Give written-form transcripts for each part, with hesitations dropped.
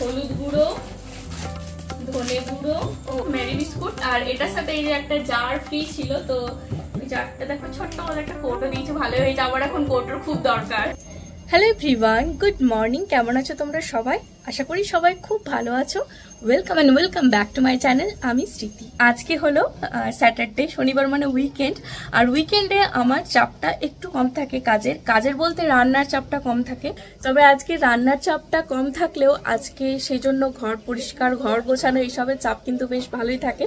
হলুদ গুঁড়ো, ধনে গুঁড়ো, মেরি বিস্কুট, আর এটার সাথে এই যে একটা জার ফ্রি ছিল, তো জারটা দেখো ছোট্ট মতো একটা কৌটো দিয়েছে, ভালো হয়েছে। আমার এখন কৌটোর খুব দরকার। Hello everyone, good morning. কেমন আছো তোমরা সবাই? আশা করি সবাই খুব ভালো আছো। Welcome back to my channel. আমি স্মৃতি। আজকে হলো স্যাটারডে, শনিবার মানে উইকেন্ড। আর উইকেন্ডে আমার চাপটা একটু কম থাকে, কাজের বলতে রান্নার চাপটা কম থাকে। তবে আজকে রান্নার চাপটা কম থাকলেও আজকে সেই জন্য ঘর পরিষ্কার, ঘর গোছানো এইসবের চাপ কিন্তু বেশ ভালোই থাকে।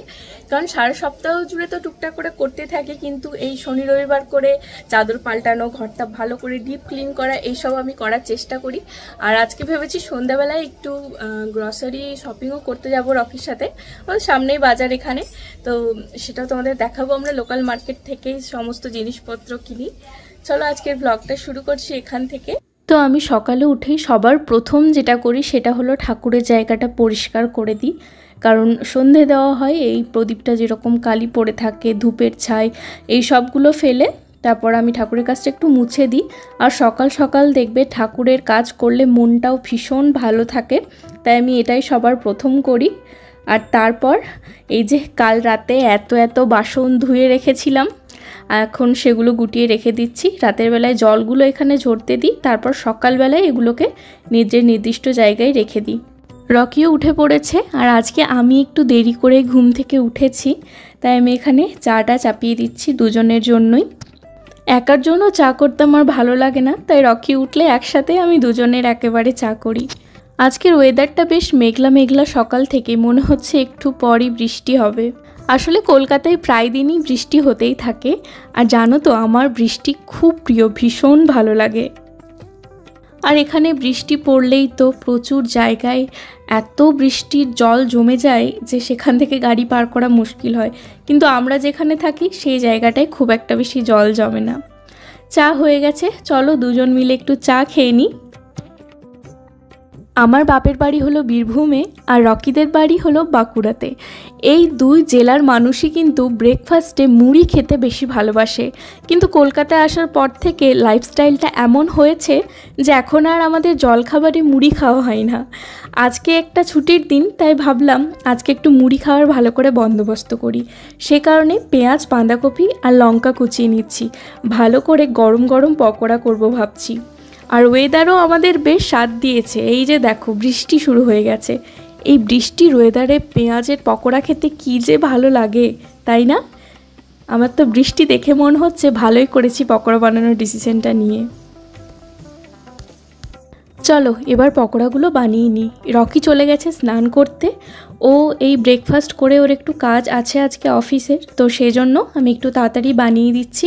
কারণ সারা সপ্তাহ জুড়ে তো টুকটাক করে করতে থাকে, কিন্তু এই শনি রবিবার করে চাদর পাল্টানো, ঘরটা ভালো করে ডিপ ক্লিন করা, এইসব আমি করার চেষ্টা করি। আর আজকে ভেবেছি সন্ধ্যাবেলায় একটু গ্রসারি শপিংও করতে যাব রকির সাথে। আমাদের সামনেই বাজার এখানে, তো সেটাও তোমাদের দেখাবো। আমরা লোকাল মার্কেট থেকেই সমস্ত জিনিসপত্র কিনি। চলো আজকের ব্লগটা শুরু করছি এখান থেকে। তো আমি সকালে উঠেই সবার প্রথম যেটা করি সেটা হলো ঠাকুরের জায়গাটা পরিষ্কার করে দিই। কারণ সন্ধে দেওয়া হয়, এই প্রদীপটা যেরকম কালি পড়ে থাকে, ধূপের ছাই, এই সবগুলো ফেলে তারপর আমি ঠাকুরের কাজটা একটু মুছে দিই। আর সকাল সকাল দেখবে ঠাকুরের কাজ করলে মনটাও ভীষণ ভালো থাকে, তাই আমি এটাই সবার প্রথম করি। আর তারপর এই যে কাল রাতে এত বাসন ধুয়ে রেখেছিলাম, এখন সেগুলো গুটিয়ে রেখে দিচ্ছি। রাতের বেলায় জলগুলো এখানে ঝরতে দিই, তারপর সকালবেলায় এগুলোকে নিজের নির্দিষ্ট জায়গায় রেখে দিই। রকিও উঠে পড়েছে, আর আজকে আমি একটু দেরি করে ঘুম থেকে উঠেছি, তাই আমি এখানে চাটা চাপিয়ে দিচ্ছি দুজনের জন্যই। একার জন্য চা করতে আমার ভালো লাগে না, তাই রকি উঠলে একসাথে আমি দুজনের একেবারে চা করি। আজকের ওয়েদারটা বেশ মেঘলা মেঘলা, সকাল থেকে মনে হচ্ছে একটু পরই বৃষ্টি হবে। আসলে কলকাতায় প্রায় দিনই বৃষ্টি হতেই থাকে, আর জানো তো আমার বৃষ্টি খুব প্রিয়, ভীষণ ভালো লাগে। আর এখানে বৃষ্টি পড়লেই তো প্রচুর জায়গায় এত বৃষ্টির জল জমে যায় যে সেখান থেকে গাড়ি পার করা মুশকিল হয়, কিন্তু আমরা যেখানে থাকি সেই জায়গাটায় খুব একটা বেশি জল জমে না। চা হয়ে গেছে, চলো দুজন মিলে একটু চা খেয়ে নিই। আমার বাপের বাড়ি হলো বীরভূমে, আর রকিদের বাড়ি হলো বাঁকুড়াতে। এই দুই জেলার মানুষই কিন্তু ব্রেকফাস্টে মুড়ি খেতে বেশি ভালোবাসে, কিন্তু কলকাতায় আসার পর থেকে লাইফস্টাইলটা এমন হয়েছে যে এখন আর আমাদের জলখাবারে মুড়ি খাওয়া হয় না। আজকে একটা ছুটির দিন, তাই ভাবলাম আজকে একটু মুড়ি খাওয়ার ভালো করে বন্দোবস্ত করি। সে কারণে পেঁয়াজ, বাঁধাকপি আর লঙ্কা কুচিয়ে নিচ্ছি, ভালো করে গরম গরম পকোড়া করব ভাবছি। আর ওয়েদারও আমাদের বেশ সাথ দিয়েছে, এই যে দেখো বৃষ্টি শুরু হয়ে গেছে। এই বৃষ্টির ওয়েদারে পেঁয়াজের পকোড়া খেতে কী যে ভালো লাগে, তাই না? আমার তো বৃষ্টি দেখে মনে হচ্ছে ভালোই করেছি পকোড়া বানানোর ডিসিশনটা নিয়ে। চলো এবার পকোড়াগুলো বানিয়ে নিই। রকি চলে গেছে স্নান করতে, ও এই ব্রেকফাস্ট করে ওর একটু কাজ আছে আজকে অফিসের, তো সেই জন্য আমি একটু তাড়াতাড়ি বানিয়ে দিচ্ছি।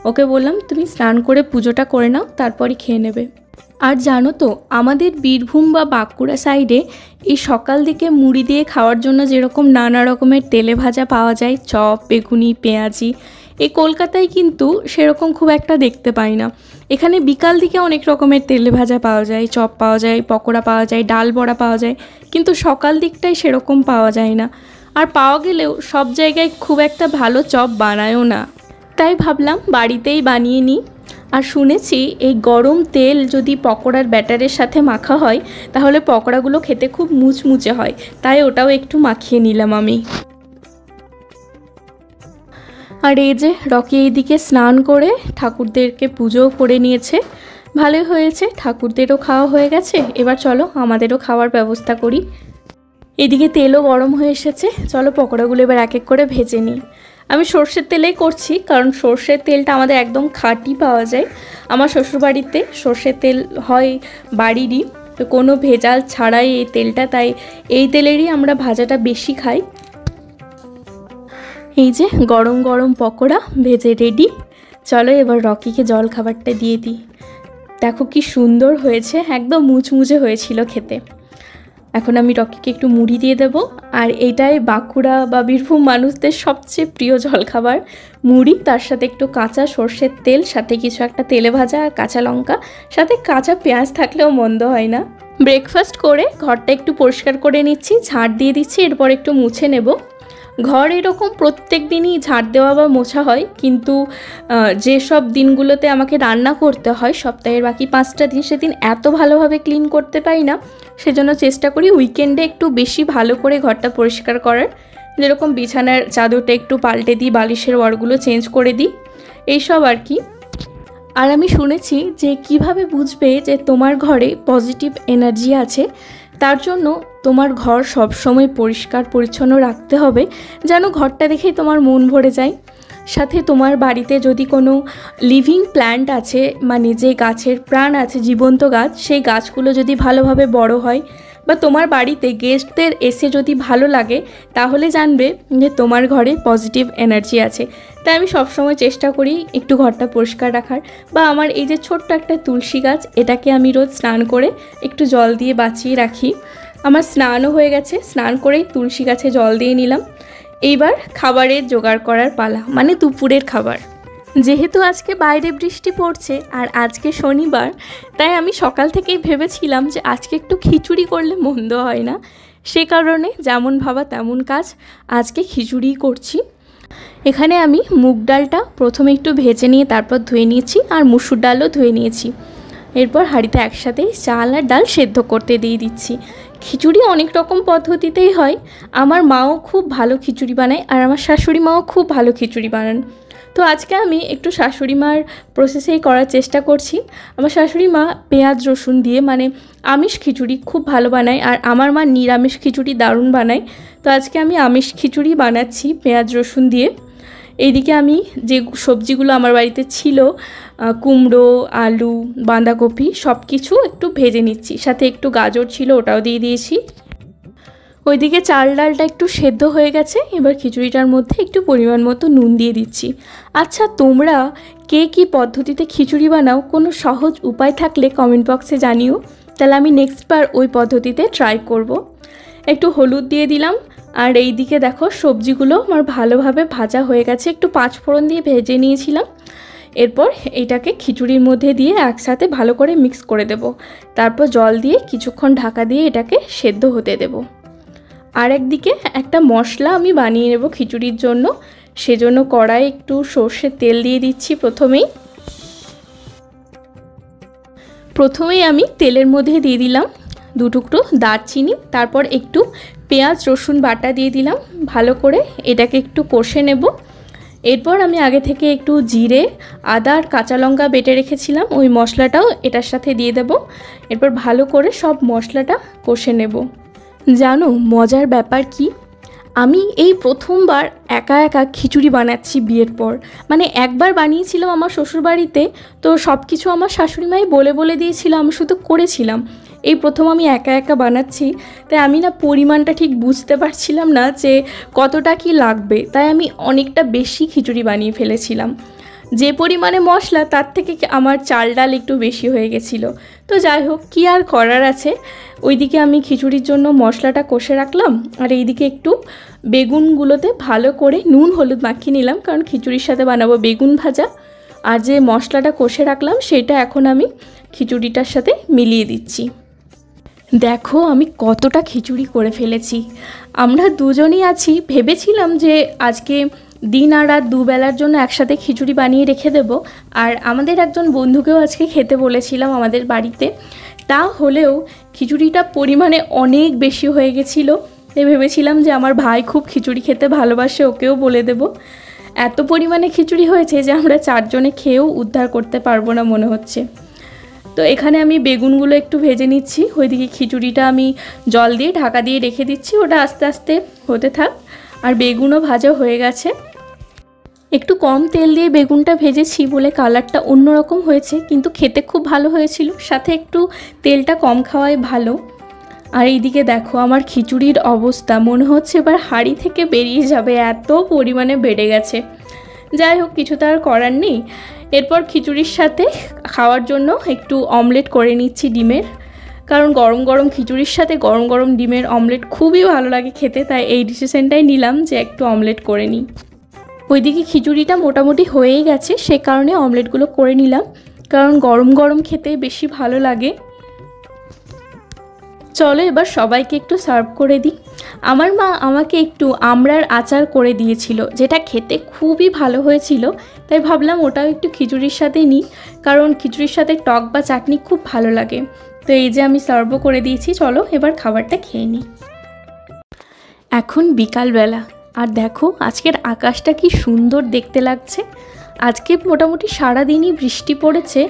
ওকে বললাম তুমি স্নান করে পুজোটা করে নাও, তারপরই খেয়ে নেবে। আর জানো তো আমাদের বীরভূম বা বাঁকুড়া সাইডে এই সকাল দিকে মুড়ি দিয়ে খাওয়ার জন্য যেরকম নানা রকমের তেলে ভাজা পাওয়া যায়, চপ, বেগুনি, পেঁয়াজি, এই কলকাতায় কিন্তু সেরকম খুব একটা দেখতে পাই না। এখানে বিকাল দিকে অনেক রকমের তেলে ভাজা পাওয়া যায়, চপ পাওয়া যায়, পকোড়া পাওয়া যায়, ডাল বড়া পাওয়া যায়, কিন্তু সকাল দিকটায় সেরকম পাওয়া যায় না। আর পাওয়া গেলেও সব জায়গায় খুব একটা ভালো চপ বানায়ও না, তাই ভাবলাম বাড়িতেই বানিয়ে নিই। আর শুনেছি এই গরম তেল যদি পকোড়ার ব্যাটারের সাথে মাখা হয় তাহলে পকোড়াগুলো খেতে খুব মুচমুচে হয়, তাই ওটাও একটু মাখিয়ে নিলাম আমি। আর এই যে রকি এইদিকে স্নান করে ঠাকুরদেরকে পুজোও করে নিয়েছে, ভালোই হয়েছে, ঠাকুরদেরও খাওয়া হয়ে গেছে। এবার চলো আমাদেরও খাওয়ার ব্যবস্থা করি। এদিকে তেলও গরম হয়ে এসেছে, চলো পকোড়াগুলো এবার এক এক করে ভেজে নিই। আমি সর্ষের তেলেই করছি, কারণ সর্ষের তেলটা আমাদের একদম খাঁটি পাওয়া যায়। আমার শ্বশুরবাড়িতে সর্ষের তেল হয় বাড়িরই, তো কোনো ভেজাল ছাড়াই এই তেলটা, তাই এই তেলেরই আমরা ভাজাটা বেশি খাই। এই যে গরম গরম পকোড়া ভেজে রেডি। চলো এবার রকিকে জল খাবারটা দিয়ে দিই। দেখো কি সুন্দর হয়েছে, একদম মুচমুচে হয়েছিল খেতে। এখন আমি রকিকে একটু মুড়ি দিয়ে দেব। আর এটাই বাঁকুড়া বা বীরভূম মানুষদের সবচেয়ে প্রিয় জলখাবার, মুড়ি, তার সাথে একটু কাঁচা সর্ষের তেল, সাথে কিছু একটা তেলে ভাজা আর কাঁচা লঙ্কা, সাথে কাঁচা পেঁয়াজ থাকলেও মন্দ হয় না। ব্রেকফাস্ট করে ঘরটা একটু পরিষ্কার করে নিচ্ছি, ঝাড় দিয়ে দিচ্ছি, এরপর একটু মুছে নেব। ঘর এরকম প্রত্যেক দিনই ঝাড় দেওয়া বা মোছা হয়, কিন্তু যেসব দিনগুলোতে আমাকে রান্না করতে হয় সপ্তাহের বাকি 5টা দিন, সেদিন এত ভালোভাবে ক্লিন করতে পারি না। সেজন্য চেষ্টা করি উইকেন্ডে একটু বেশি ভালো করে ঘরটা পরিষ্কার করার। যেরকম বিছানার চাদরটা একটু পাল্টে দিই, বালিশের ওয়ারগুলো চেঞ্জ করে দিই, এইসব আর কি। আর আমি শুনেছি যে কিভাবে বুঝবে যে তোমার ঘরে পজিটিভ এনার্জি আছে, তার জন্য তোমার ঘর সবসময় পরিষ্কার পরিচ্ছন্ন রাখতে হবে, যেন ঘরটা দেখেই তোমার মন ভরে যায়। সাথে তোমার বাড়িতে যদি কোনো লিভিং প্ল্যান্ট আছে, মানে যে গাছের প্রাণ আছে, জীবন্ত গাছ, সেই গাছগুলো যদি ভালোভাবে বড় হয়, বা তোমার বাড়িতে গেস্টদের এসে যদি ভালো লাগে, তাহলে জানবে যে তোমার ঘরে পজিটিভ এনার্জি আছে। তাই আমি সবসময় চেষ্টা করি একটু ঘরটা পরিষ্কার রাখার। বা আমার এই যে ছোট্ট একটা তুলসী গাছ, এটাকে আমি রোজ স্নান করে একটু জল দিয়ে বাঁচিয়ে রাখি। আমার স্নানও হয়ে গেছে, স্নান করেই তুলসী গাছে জল দিয়ে নিলাম। এইবার খাবারের জোগাড় করার পালা, মানে দুপুরের খাবার। যেহেতু আজকে বাইরে বৃষ্টি পড়ছে আর আজকে শনিবার, তাই আমি সকাল থেকেই ভেবেছিলাম যে আজকে একটু খিচুড়ি করলে মন্দ হয় না। সে কারণে যেমন ভাবা তেমন কাজ, আজকে খিচুড়ি করছি। এখানে আমি মুগ ডালটা প্রথমে একটু ভেজে নিয়ে তারপর ধুয়ে নিয়েছি, আর মুসুর ডালও ধুয়ে নিয়েছি। এরপর হাঁড়িতে একসাথেই চাল আর ডাল সেদ্ধ করতে দিয়ে দিচ্ছি। খিচুড়ি অনেক রকম পদ্ধতিতেই হয়। আমার মাও খুব ভালো খিচুড়ি বানায়, আর আমার শাশুড়ি মাও খুব ভালো খিচুড়ি বানান। তো আজকে আমি একটু শাশুড়ি মার প্রসেসেই করার চেষ্টা করছি। আমার শাশুড়ি মা পেঁয়াজ রসুন দিয়ে, মানে আমিষ খিচুড়ি খুব ভালো বানায়, আর আমার মা নিরামিষ খিচুড়ি দারুণ বানায়। তো আজকে আমি আমিষ খিচুড়ি বানাচ্ছি পেঁয়াজ রসুন দিয়ে। এইদিকে আমি যে সবজিগুলো আমার বাড়িতে ছিল, কুমড়ো, আলু, বাঁধাকপি, সব কিছু একটু ভেজে নিচ্ছি। সাথে একটু গাজর ছিল, ওটাও দিয়ে দিয়েছি। ওইদিকে চাল ডালটা একটু সেদ্ধ হয়ে গেছে। এবার খিচুড়িটার মধ্যে একটু পরিমাণ মতো নুন দিয়ে দিচ্ছি। আচ্ছা, তোমরা কে কী পদ্ধতিতে খিচুড়ি বানাও? কোনো সহজ উপায় থাকলে কমেন্ট বক্সে জানিও, তাহলে আমি নেক্সটবার ওই পদ্ধতিতে ট্রাই করব। একটু হলুদ দিয়ে দিলাম। আর এই দিকে দেখো সবজিগুলো আমার ভালোভাবে ভাজা হয়ে গেছে, একটু 5 ফোড়ন দিয়ে ভেজে নিয়েছিলাম। এরপর এটাকে খিচুড়ির মধ্যে দিয়ে একসাথে ভালো করে মিক্স করে দেব। তারপর জল দিয়ে কিছুক্ষণ ঢাকা দিয়ে এটাকে সেদ্ধ হতে দেব। আর একদিকে একটা মশলা আমি বানিয়ে নেব খিচুড়ির জন্য। সেজন্য কড়াই একটু সর্ষের তেল দিয়ে দিচ্ছি। প্রথমেই আমি তেলের মধ্যে দিয়ে দিলাম 2 টুকরো দারচিনি, তারপর একটু পেঁয়াজ রসুন বাটা দিয়ে দিলাম। ভালো করে এটাকে একটু কষে নেব। এরপর আমি আগে থেকে একটু জিরে, আদা আর কাঁচা লঙ্কা বেটে রেখেছিলাম, ওই মশলাটাও এটার সাথে দিয়ে দেব। এরপর ভালো করে সব মশলাটা কষে নেব। জানো মজার ব্যাপার কি, আমি এই প্রথমবার একা একা খিচুড়ি বানাচ্ছি বিয়ের পর। মানে একবার বানিয়েছিলাম আমার শ্বশুরবাড়িতে, তো সব কিছু আমার শাশুড়ি মাই বলে বলে দিয়েছিল, আমি শুধু করেছিলাম। এই প্রথম আমি একা একা বানাচ্ছি, তাই আমি না পরিমাণটা ঠিক বুঝতে পারছিলাম না যে কতটা কি লাগবে, তাই আমি অনেকটা বেশি খিচুড়ি বানিয়ে ফেলেছিলাম। যে পরিমাণে মশলা তার থেকে আমার চাল ডাল একটু বেশি হয়ে গেছিলো। তো যাই হোক, কী আর করার আছে। ওইদিকে আমি খিচুড়ির জন্য মশলাটা কষে রাখলাম, আর এইদিকে একটু বেগুনগুলোতে ভালো করে নুন হলুদ মাখিয়ে নিলাম, কারণ খিচুড়ির সাথে বানাবো বেগুন ভাজা। আর যে মশলাটা কষে রাখলাম সেটা এখন আমি খিচুড়িটার সাথে মিলিয়ে দিচ্ছি। দেখো আমি কতটা খিচুড়ি করে ফেলেছি। আমরা দুজনই আছি, ভেবেছিলাম যে আজকে দিন আর রাত দুবেলার জন্য একসাথে খিচুড়ি বানিয়ে রেখে দেব। আর আমাদের একজন বন্ধুকেও আজকে খেতে বলেছিলাম আমাদের বাড়িতে। তা হলেও খিচুড়িটা পরিমাণে অনেক বেশি হয়ে গেছিলো। তাই ভেবেছিলাম যে আমার ভাই খুব খিচুড়ি খেতে ভালোবাসে, ওকেও বলে দেব। এত পরিমাণে খিচুড়ি হয়েছে যে আমরা 4 জনে খেয়েও উদ্ধার করতে পারবো না মনে হচ্ছে। তো এখানে আমি বেগুনগুলো একটু ভেজে নিচ্ছি। ওইদিকে খিচুড়িটা আমি জল দিয়ে ঢাকা দিয়ে রেখে দিচ্ছি, ওটা আস্তে আস্তে হতে থাক। আর বেগুনও ভাজা হয়ে গেছে। একটু কম তেল দিয়ে বেগুনটা ভেজেছি বলে কালারটা অন্যরকম হয়েছে, কিন্তু খেতে খুব ভালো হয়েছিল। সাথে একটু তেলটা কম খাওয়াই ভালো। আর এইদিকে দেখো আমার খিচুড়ির অবস্থা, মনে হচ্ছে এবার হাঁড়ি থেকে বেরিয়ে যাবে, এত পরিমাণে বেড়ে গেছে। যাই হোক, কিছু তো আর করার নেই। এরপর খিচুড়ির সাথে খাওয়ার জন্য একটু অমলেট করে নিচ্ছি ডিমের, কারণ গরম গরম খিচুড়ির সাথে গরম গরম ডিমের অমলেট খুবই ভালো লাগে খেতে। তাই এই ডিসিশনটাই নিলাম যে একটু অমলেট করে নিই। ওইদিকে খিচুড়িটা মোটামুটি হয়েই গেছে, সে কারণে অমলেটগুলো করে নিলাম, কারণ গরম গরম খেতে বেশি ভালো লাগে। চলো এবার সবাইকে একটু সার্ভ করে দিই। আমার মা আমাকে একটু আমড়ার আচার করে দিয়েছিল, যেটা খেতে খুবই ভালো হয়েছিল। তাই ভাবলাম ওটাও একটু খিচুড়ির সাথে নিই, কারণ খিচুড়ির সাথে টক বা চাটনি খুব ভালো লাগে। তো এই যে আমি সার্ভও করে দিয়েছি, চলো এবার খাবারটা খেয়ে নিই। এখন বিকালবেলা, আর দেখো আজকের আকাশটা কি সুন্দর দেখতে লাগছে। আজকে মোটামুটি সারাদিনই বৃষ্টি পড়েছে,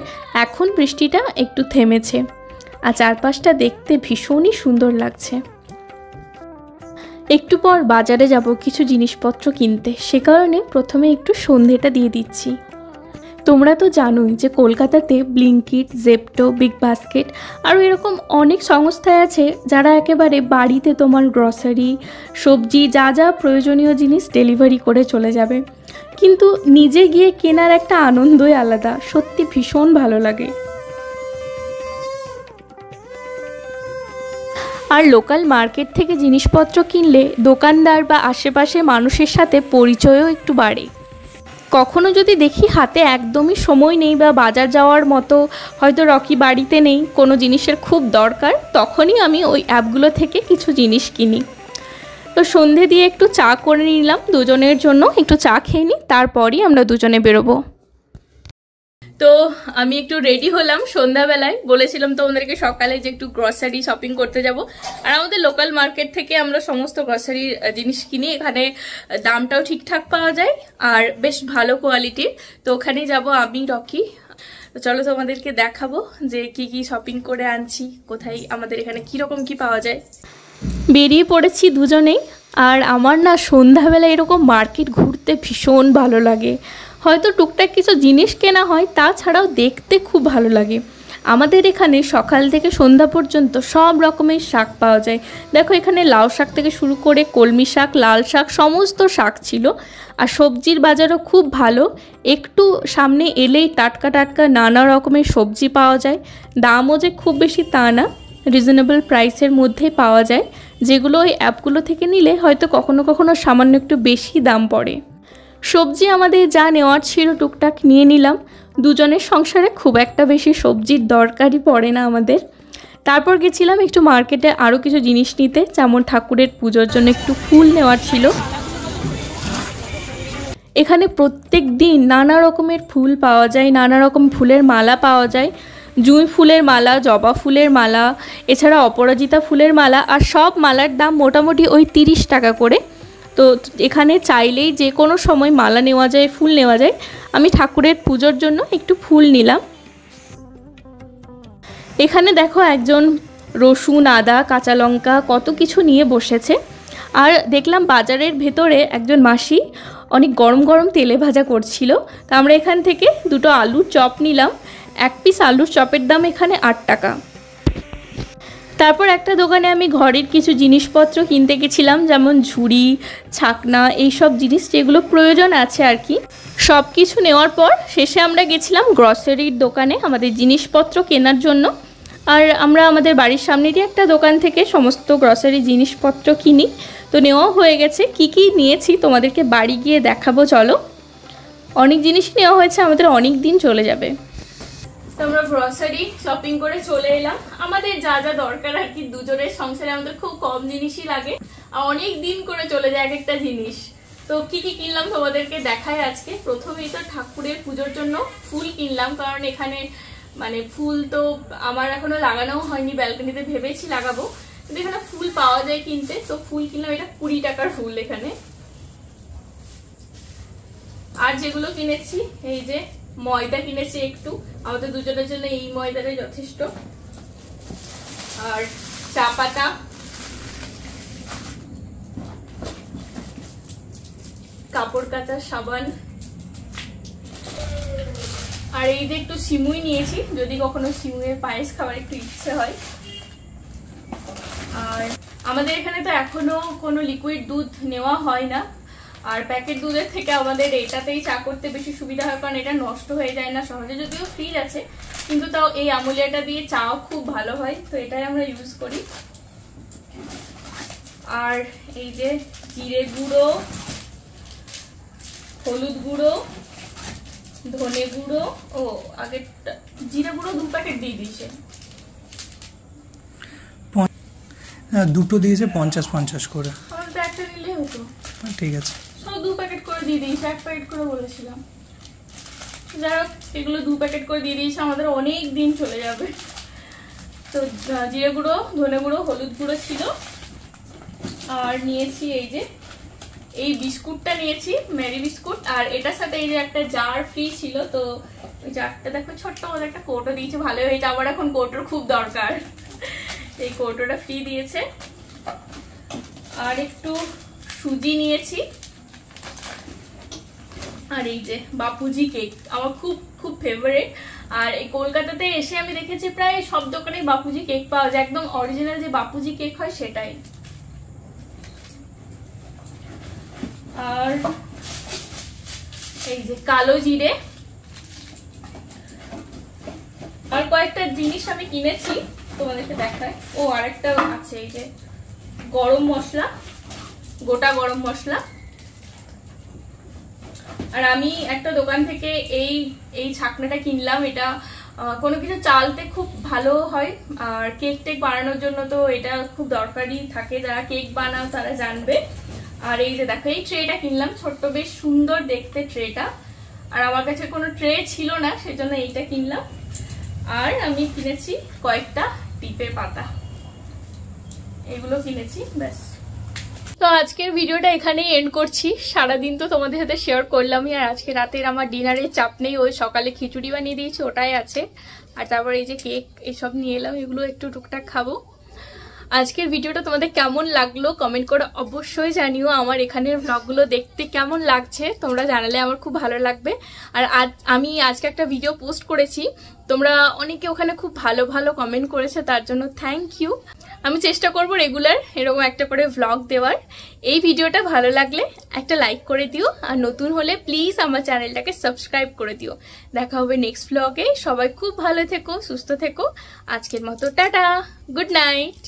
এখন বৃষ্টিটা একটু থেমেছে, আর চারপাশটা দেখতে ভীষণই সুন্দর লাগছে। একটু পর বাজারে যাব কিছু জিনিসপত্র কিনতে, সে কারণে প্রথমে একটু সন্ধেটা দিয়ে দিচ্ছি। তোমরা তো জানোই যে কলকাতাতে ব্লিঙ্কিট, জেপ্টো, বিগ বাস্কেট আরও এরকম অনেক সংস্থায় আছে যারা একেবারে বাড়িতে তোমার গ্রসারি, সবজি যা যা প্রয়োজনীয় জিনিস ডেলিভারি করে চলে যাবে। কিন্তু নিজে গিয়ে কেনার একটা আনন্দই আলাদা, সত্যি ভীষণ ভালো লাগে। আর লোকাল মার্কেট থেকে জিনিসপত্র কিনলে দোকানদার বা আশেপাশে মানুষের সাথে পরিচয়ও একটু বাড়ে। কখনো যদি দেখি হাতে একদমই সময় নেই বা বাজার যাওয়ার মতো হয়তো রকি বাড়িতে নেই, কোনো জিনিসের খুব দরকার, তখনই আমি ওই অ্যাপগুলো থেকে কিছু জিনিস কিনি। তো সন্ধে দিয়ে একটু চা করে নিলাম, দুজনের জন্য একটু চা খেয়ে নিই, তারপরই আমরা দুজনে বেরোবো। তো আমি একটু রেডি হলাম সন্ধ্যাবেলায়, বলেছিলাম তো ওদেরকে সকালে যে একটু গ্রসারি শপিং করতে যাব। আর আমাদের লোকাল মার্কেট থেকে আমরা সমস্ত গ্রসারির জিনিস কিনি, এখানে দামটাও ঠিকঠাক পাওয়া যায় আর বেশ ভালো কোয়ালিটির। তো ওখানেই যাব আমি, রকি। চলো তোমাদেরকে দেখাবো যে কি কি শপিং করে আনছি, কোথায় আমাদের এখানে কীরকম কি পাওয়া যায়। বেরিয়ে পড়েছি দুজনেই। আর আমার না সন্ধ্যাবেলা এরকম মার্কেট ঘুরতে ভীষণ ভালো লাগে। হয়তো টুকটাক কিছু জিনিস কেনা হয়, তাছাড়াও দেখতে খুব ভালো লাগে। আমাদের এখানে সকাল থেকে সন্ধ্যা পর্যন্ত সব রকমের শাক পাওয়া যায়। দেখো এখানে লাউ শাক থেকে শুরু করে কলমি শাক, লাল শাক, সমস্ত শাক ছিল। আর সবজির বাজারও খুব ভালো, একটু সামনে এলেই টাটকা টাটকা নানা রকমের সবজি পাওয়া যায়। দামও যে খুব বেশি তা না, রিজনেবল প্রাইসের মধ্যেই পাওয়া যায়, যেগুলো ওই অ্যাপগুলো থেকে নিলে হয়তো কখনো কখনো সামান্য একটু বেশি দাম পড়ে। সবজি আমাদের যা নেওয়ার ছিল টুকটাক নিয়ে নিলাম, দুজনের সংসারে খুব একটা বেশি সবজির দরকারই পড়ে না আমাদের। তারপর গেছিলাম একটু মার্কেটে আরও কিছু জিনিস নিতে, যেমন ঠাকুরের পুজোর জন্য একটু ফুল নেওয়ার ছিল। এখানে প্রত্যেক দিন নানা রকমের ফুল পাওয়া যায়, নানা রকম ফুলের মালা পাওয়া যায়, জুঁই ফুলের মালা, জবা ফুলের মালা, এছাড়া অপরাজিতা ফুলের মালা। আর সব মালার দাম মোটামুটি ওই 30 টাকা করে। তো এখানে চাইলেই যে কোনো সময় মালা নেওয়া যায়, ফুল নেওয়া যায়। আমি ঠাকুরের পুজোর জন্য একটু ফুল নিলাম। এখানে দেখো একজন রসুন, আদা, কাঁচা লঙ্কা কত কিছু নিয়ে বসেছে। আর দেখলাম বাজারের ভেতরে একজন মাসি অনেক গরম গরম তেলে ভাজা করছিল। তো আমরা এখান থেকে দুটো আলুর চপ নিলাম। এক পিস আলুর চপের দাম এখানে 8 টাকা। তারপর একটা দোকানে আমি ঘরের কিছু জিনিসপত্র কিনতে গেছিলাম, যেমন ঝুড়ি, ছাকনা, এইসব জিনিস যেগুলো প্রয়োজন আছে আর কি। সব কিছু নেওয়ার পর শেষে আমরা গেছিলাম গ্রসারির দোকানে আমাদের জিনিসপত্র কেনার জন্য। আর আমরা আমাদের বাড়ির সামনেরই একটা দোকান থেকে সমস্ত গ্রসারি জিনিসপত্র কিনি। তো নেওয়া হয়ে গেছে। কি কি নিয়েছি তোমাদেরকে বাড়ি গিয়ে দেখাবো, চলো। অনেক জিনিসই নেওয়া হয়েছে, আমাদের অনেক দিন চলে যাবে। তো আমরা গ্রসারি শপিং করে চলে এলাম। আমাদের যা যা দরকার আর কি, দুজনের সংসারে আমাদের খুব কম জিনিসই লাগে আর অনেক দিন করে চলে যায় এক একটা জিনিস। তো কি কি কিনলাম তোমাদেরকে দেখাই আজকে। প্রথমেই তো ঠাকুরের পুজোর জন্য ফুল কিনলাম, কারণ এখানে মানে ফুল তো আমার এখনো লাগানোও হয়নি, ব্যালকনিতে ভেবেছি লাগাবো, কিন্তু এখানে ফুল পাওয়া যায় কিনতে। তো ফুল কিনলাম, এটা 20 টাকার ফুল এখানে। আর যেগুলো কিনেছি, এই যে ময়দা কিনেছি একটু, আমাদের দুজনের জন্য এই ময়দাটাই যথেষ্ট। আর চা পাতা, কাপড় কাচার সাবান, আর এই যে একটু সিমুই নিয়েছি, যদি কখনো সিমুইয়ের পায়েস খাবার একটু ইচ্ছে হয়। আর আমাদের এখানে তো এখনো কোনো লিকুইড দুধ নেওয়া হয় না, আর প্যাকেট দুধের থেকে আমাদের এটাতেই চা করতে বেশি সুবিধা হয়, কারণ এটা নষ্ট হয়ে যায় না সহজে। যদিও ফ্রিজ আছে, কিন্তু তাও এই আমুলিয়াটা দিয়ে চাও খুব ভালো হয়, তো এটাই আমরা ইউজ করি। আর এই যে জিরে গুঁড়ো, হলুদ গুঁড়ো, ধনে গুঁড়ো, ও আগে জিরে গুঁড়ো 2 প্যাকেট দিয়ে দিয়েছে। দুটো দিয়েছে 50-50 করে। আমার তো একটা নিলেই হতো। ঠিক আছে, সব 2 প্যাকেট করে দিয়ে দিয়েছে, 1 প্যাকেট করে বলেছিলাম। যাই হোক, এগুলো 2 প্যাকেট করে দিয়ে দিয়েছে, আমাদের অনেক দিন চলে যাবে। তো জিরে গুঁড়ো, ধনে গুঁড়ো, হলুদ গুঁড়ো ছিল। আর নিয়েছি এই যে এই বিস্কুটটা নিয়েছি, ম্যারি বিস্কুট। আর এটার সাথে এই যে একটা জার ফ্রি ছিল, তো ওই জারটা দেখো ছোট্ট মতো একটা কৌটো দিয়েছে, ভালো হয়েছে। আমার এখন কৌটোর খুব দরকার, এই কৌটোটা ফ্রি দিয়েছে। আর একটু সুজি নিয়েছি। আর এই যে বাপুজি কেক, আমার খুব খুব ফেভারিট। আর এই কলকাতাতে এসে আমি দেখেছি প্রায় সব দোকানে বাপুজি কেক পাওয়া যায়, একদম অরিজিনাল যে বাপুজি কেক হয় সেটাই। আর এই যে কালো জিরে। আর কয়েকটা জিনিস আমি কিনেছি, তোমাদেরকে দেখায়। ও আরেকটা আছে, এই যে গরম মশলা, গোটা গরম মশলা। আর আমি একটা দোকান থেকে এই ছাকনাটা কিনলাম। এটা কোনো কিছু চালতে খুব ভালো হয়, আর কেক টেক বানানোর জন্য তো এটা খুব দরকারি থাকে, যারা কেক বানাও তারা জানবে। আর এই যে দেখো, এই ট্রেটা কিনলাম, ছোট্ট বেশ সুন্দর দেখতে ট্রেটা। আর আমার কাছে কোনো ট্রে ছিল না, সেজন্য এইটা কিনলাম। আর আমি কিনেছি কয়েকটা টিপের পাতা, এগুলো কিনেছি, ব্যাস। তো আজকের ভিডিওটা এখানেই এন্ড করছি। সারাদিন তো তোমাদের সাথে শেয়ার করলামই। আর আজকে রাতের আমার ডিনারের চাপ নেই, ওই সকালে খিচুড়ি বানিয়ে দিয়েছি, ওটাই আছে। আর তারপর এই যে কেক এসব নিয়ে এলাম, এগুলো একটু টুকটাক খাবো। আজকের ভিডিওটা তোমাদের কেমন লাগলো কমেন্ট করে অবশ্যই জানিও। আমার এখানের ব্লগগুলো দেখতে কেমন লাগছে তোমরা জানালে আমার খুব ভালো লাগবে। আর আমি আজকে একটা ভিডিও পোস্ট করেছি, তোমরা অনেকে ওখানে খুব ভালো ভালো কমেন্ট করেছে, তার জন্য থ্যাংক ইউ। আমি চেষ্টা করব রেগুলার এরকম একটা করে ভ্লগ দেওয়ার। এই ভিডিওটা ভালো লাগলে একটা লাইক করে দিও, আর নতুন হলে প্লিজ আমার চ্যানেলটাকে সাবস্ক্রাইব করে দিও। দেখা হবে নেক্সট ভ্লগে। সবাই খুব ভালো থেকো, সুস্থ থেকো। আজকের মতো টাটা, গুড নাইট।